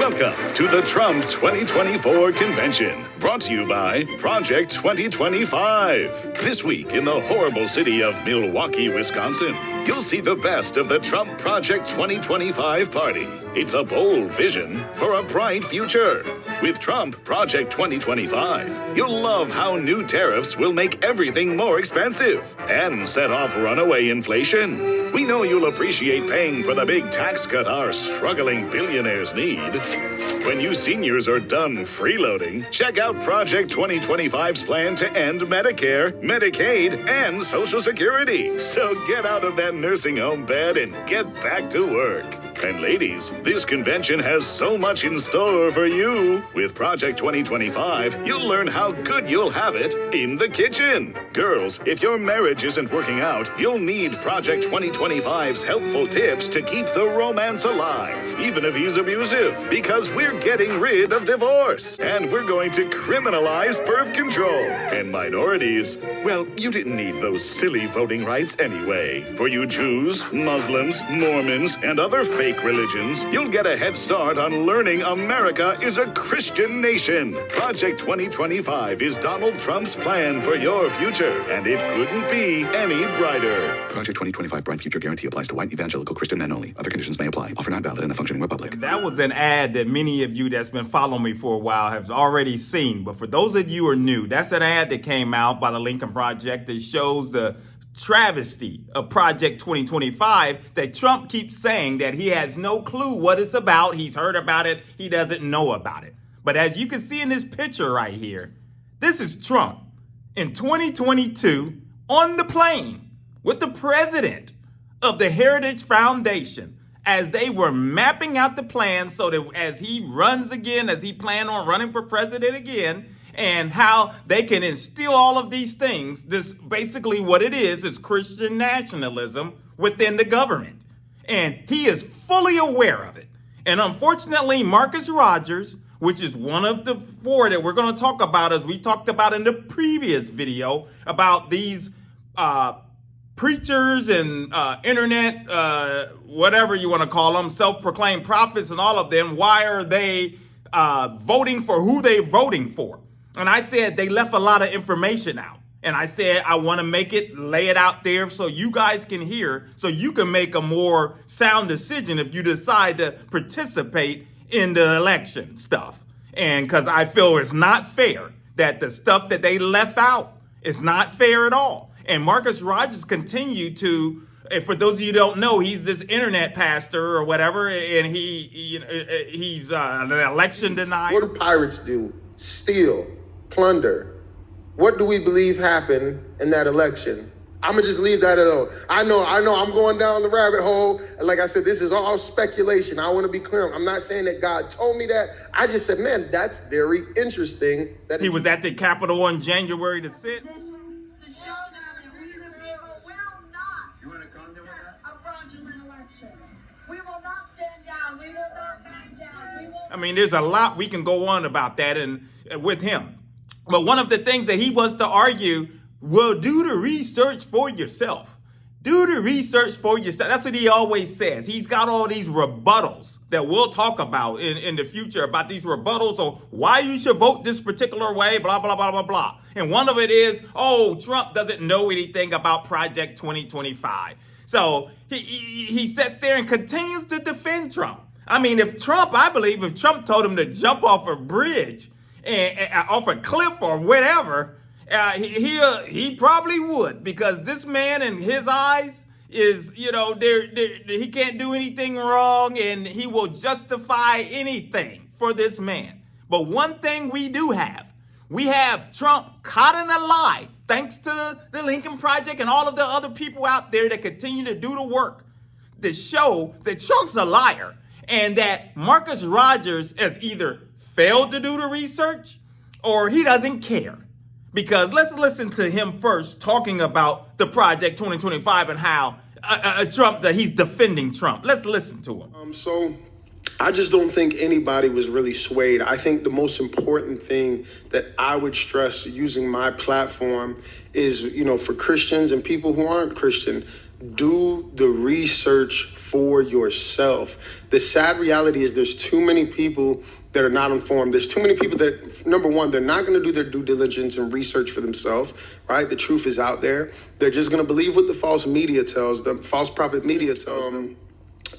Welcome to the Trump 2024 convention, brought to you by Project 2025. This week in the horrible city of Milwaukee, Wisconsin, you'll see the best of the Trump Project 2025 party. It's a bold vision for a bright future. With Trump Project 2025, you'll love how new tariffs will make everything more expensive and set off runaway inflation. We know you'll appreciate paying for the big tax cut our struggling billionaires need. When you seniors are done freeloading, check out Project 2025's plan to end Medicare, Medicaid, and Social Security. So get out of that nursing home bed and get back to work. And ladies, this convention has so much in store for you. With Project 2025, you'll learn how good you'll have it in the kitchen. Girls, if your marriage isn't working out, you'll need Project 2025's helpful tips to keep the romance alive, even if he's abusive, because we're getting rid of divorce, and we're going to criminalize birth control. And minorities, well, you didn't need those silly voting rights anyway. For you Jews, Muslims, Mormons, and other fake religions, you'll get a head start on learning America is a Christian nation. Project 2025 is Donald Trump's plan for your future, and it couldn't be any brighter. Project 2025 Bright Future Guarantee applies to white, evangelical, Christian men only. Other conditions may apply. Offer not valid in a functioning republic. That was an ad that many of you that's been following me for a while have already seen. But for those of you who are new, that's an ad that came out by the Lincoln Project that shows the travesty of Project 2025 that Trump keeps saying that he has no clue what it's about. He's heard about it. He doesn't know about it. But as you can see in this picture right here, this is Trump in 2022 on the plane with the president of the Heritage Foundation as they were mapping out the plan so that as he runs again, as he planned on running for president again, and how they can instill all of these things. This basically what it is Christian nationalism within the government. And he is fully aware of it. And unfortunately, Marcus Rogers, which is one of the four that we're going to talk about, as we talked about in the previous video, about these preachers and internet, whatever you want to call them, self-proclaimed prophets and all of them, why are they voting for who they're voting for? And I said they left a lot of information out. And I said I want to lay it out there so you guys can hear, so you can make a more sound decision if you decide to participate in the election stuff. And because I feel it's not fair that the stuff that they left out is not fair at all. And Marcus Rogers continued to, for those of you who don't know, he's this internet pastor or whatever, and he's an election denier. What do pirates do? Steal, plunder. What do we believe happened in that election? I'm gonna just leave that alone. I know I'm going down the rabbit hole. And like I said, this is all speculation. I want to be clear. I'm not saying that God told me that. I just said, man, that's very interesting. That he was at the Capitol on January the 6th. I mean, there's a lot we can go on about that and with him. But one of the things that he wants to argue, well, do the research for yourself. Do the research for yourself. That's what he always says. He's got all these rebuttals that we'll talk about in the future, about these rebuttals of why you should vote this particular way, blah, blah, blah, blah, blah. And one of it is, Trump doesn't know anything about Project 2025. So he sits there and continues to defend Trump. I mean, if Trump told him to jump off a bridge and off a cliff or whatever, he probably would, because this man in his eyes is, he can't do anything wrong and he will justify anything for this man. But one thing we have Trump caught in a lie, thanks to the Lincoln Project and all of the other people out there that continue to do the work to show that Trump's a liar. And that Marcus Rogers has either failed to do the research or he doesn't care. Because let's listen to him first talking about the Project 2025 and how that he's defending Trump. Let's listen to him. So I just don't think anybody was really swayed. I think the most important thing that I would stress using my platform is, for Christians and people who aren't Christian, do the research for yourself. The sad reality is there's too many people that are not informed. There's too many people that, number one, they're not going to do their due diligence and research for themselves, right? The truth is out there. They're just going to believe what the false media tells them, false prophet media tells them.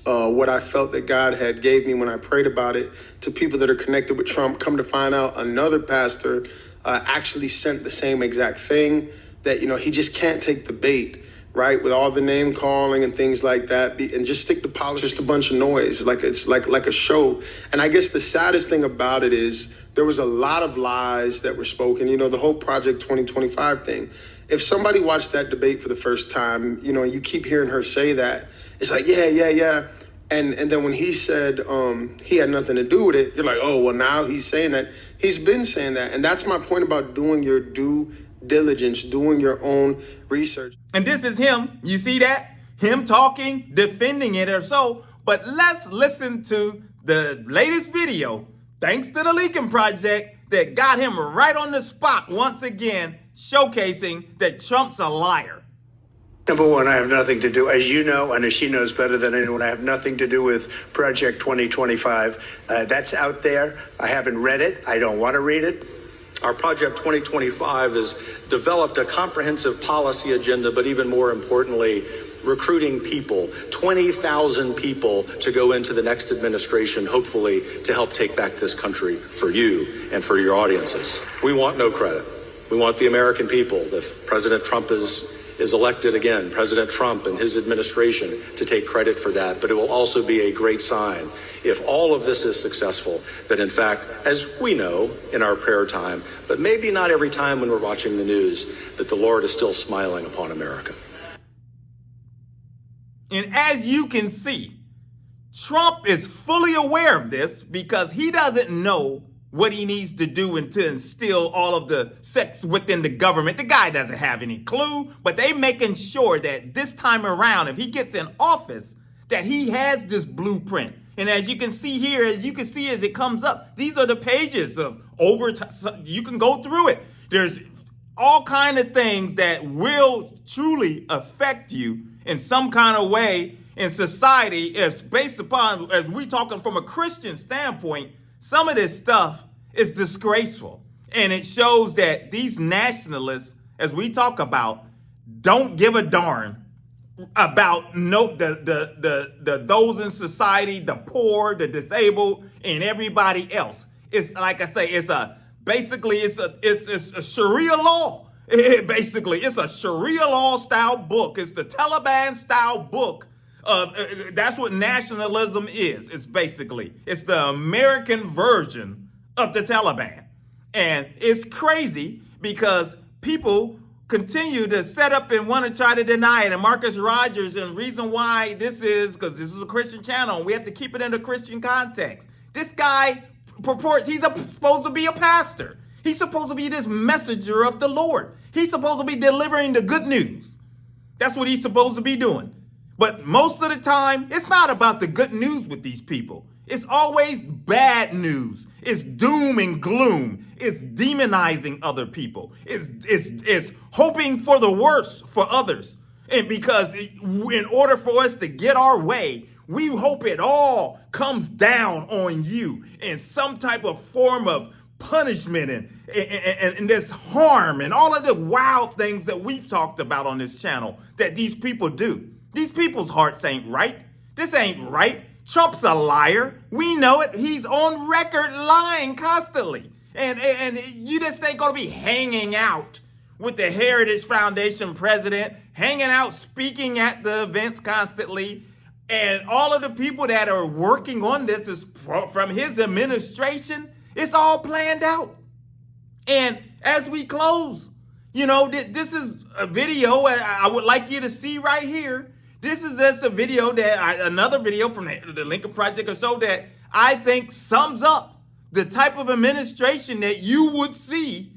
What I felt that God had gave me when I prayed about it to people that are connected with Trump, come to find out another pastor actually sent the same exact thing, that, you know, he just can't take the bait, right? With all the name calling and things like that, and just stick to politics, just a bunch of noise, like it's like a show. And I guess the saddest thing about it is there was a lot of lies that were spoken, you know, the whole Project 2025 thing. If somebody watched that debate for the first time, you know, you keep hearing her say that, it's like, yeah. And then when he said he had nothing to do with it, you're like, oh, well, now he's saying that. He's been saying that. And that's my point about doing your due diligence, doing your own research. And this is him. You see that? Him talking, defending it or so. But let's listen to the latest video, thanks to the Lincoln Project, that got him right on the spot once again, showcasing that Trump's a liar. Number one, I have nothing to do, as you know, and as she knows better than anyone, I have nothing to do with Project 2025. That's out there. I haven't read it. I don't want to read it. Our Project 2025 has developed a comprehensive policy agenda, but even more importantly, recruiting people, 20,000 people to go into the next administration, hopefully to help take back this country for you and for your audiences. We want no credit. We want the American people, if President Trump is elected again, President Trump and his administration, to take credit for that. But it will also be a great sign if all of this is successful, that in fact, as we know in our prayer time, but maybe not every time when we're watching the news, that the Lord is still smiling upon America. And as you can see, Trump is fully aware of this because he doesn't know what he needs to do to instill all of the sex within the government. The guy doesn't have any clue, but they making sure that this time around, if he gets in office, that he has this blueprint. And as you can see here, as it comes up, these are the pages of you can go through it. There's all kind of things that will truly affect you in some kind of way in society. It's based upon, as we talking from a Christian standpoint, some of this stuff is disgraceful. And it shows that these nationalists, as we talk about, don't give a darn about the those in society, the poor, the disabled, and everybody else. It's like I say, it's a Sharia law. It's a Sharia law style book. It's the Taliban style book. That's what nationalism is. It's the American version of the Taliban. And it's crazy because people continue to set up and want to try to deny it. And Marcus Rogers, and the reason why this is because this is a Christian channel and we have to keep it in a Christian context. This guy purports he's supposed to be a pastor. He's supposed to be this messenger of the Lord. He's supposed to be delivering the good news. That's what he's supposed to be doing. But most of the time, it's not about the good news with these people. It's always bad news. It's doom and gloom. It's demonizing other people. It's hoping for the worst for others. And because in order for us to get our way, we hope it all comes down on you in some type of form of punishment and this harm and all of the wild things that we've talked about on this channel that these people do. These people's hearts ain't right. This ain't right. Trump's a liar. We know it. He's on record lying constantly. And you just ain't going to be hanging out with the Heritage Foundation president, hanging out, speaking at the events constantly. And all of the people that are working on this is from his administration. It's all planned out. And as we close, you know, this is a video I would like you to see right here. This is just a video another video from the Lincoln Project or so that I think sums up the type of administration that you would see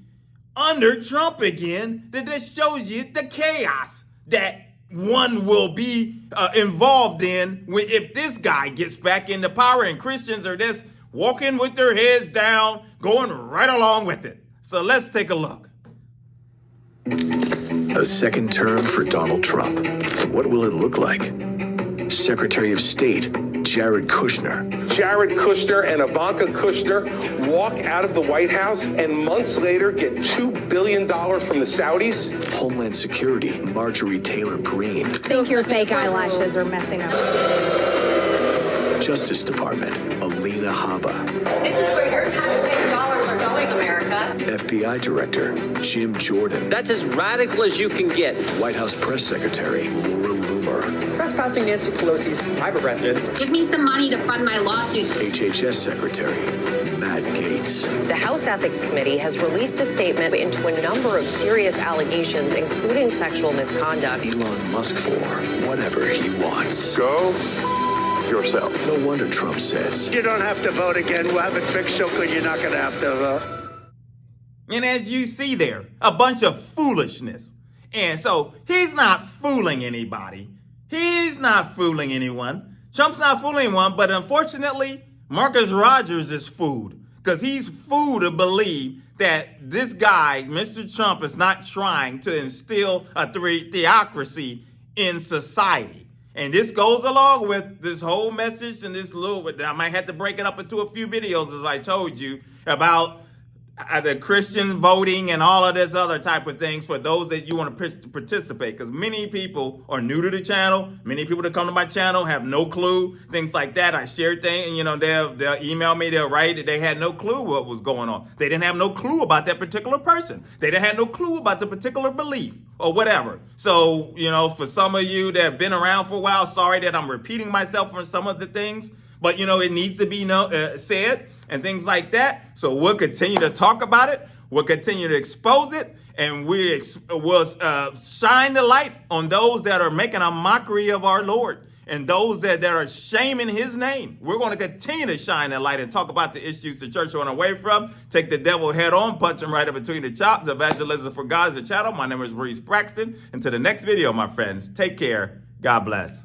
under Trump again, that just shows you the chaos that one will be involved in if this guy gets back into power, and Christians are just walking with their heads down, going right along with it. So let's take a look. A second term for Donald Trump. What will it look like? Secretary of State Jared Kushner. Jared Kushner and Ivanka Kushner walk out of the White House and months later get $2 billion from the Saudis. Homeland Security Marjorie Taylor Greene. I think your fake eyelashes are messing up. Justice Department Alina Habba. This is where your taxpayer dollars are going, America. FBI Director Jim Jordan. That's as radical as you can get. White House Press Secretary Laura Loomer. Trespassing Nancy Pelosi's private residence. Give me some money to fund my lawsuits. HHS Secretary Matt Gaetz. The House Ethics Committee has released a statement into a number of serious allegations, including sexual misconduct. Elon Musk for whatever he wants. Go yourself. No wonder Trump says, You don't have to vote again. We'll have it fixed so good you're not going to have to vote. And as you see there, a bunch of foolishness. And so he's not fooling anybody. He's not fooling anyone. Trump's not fooling anyone, but unfortunately, Marcus Rogers is fooled. Because he's fooled to believe that this guy, Mr. Trump, is not trying to instill a theocracy in society. And this goes along with this whole message and this little, I might have to break it up into a few videos, as I told you, about the Christian voting and all of this other type of things for those that you want to participate. Because many people are new to the channel. Many people that come to my channel have no clue, things like that. I share things, you know, they'll email me, they'll write that they had no clue what was going on. They didn't have no clue about that particular person. They didn't have no clue about the particular belief or whatever. So, you know, for some of you that have been around for a while, sorry that I'm repeating myself for some of the things, but, you know, it needs to be said and things like that. So we'll continue to talk about it. We'll continue to expose it. And we'll shine the light on those that are making a mockery of our Lord and those that are shaming his name. We're going to continue to shine that light and talk about the issues the church run away from. Take the devil head on, punch him right in between the chops. Evangelism for God is the channel. My name is Maurice Braxton. And to the next video, my friends, take care. God bless.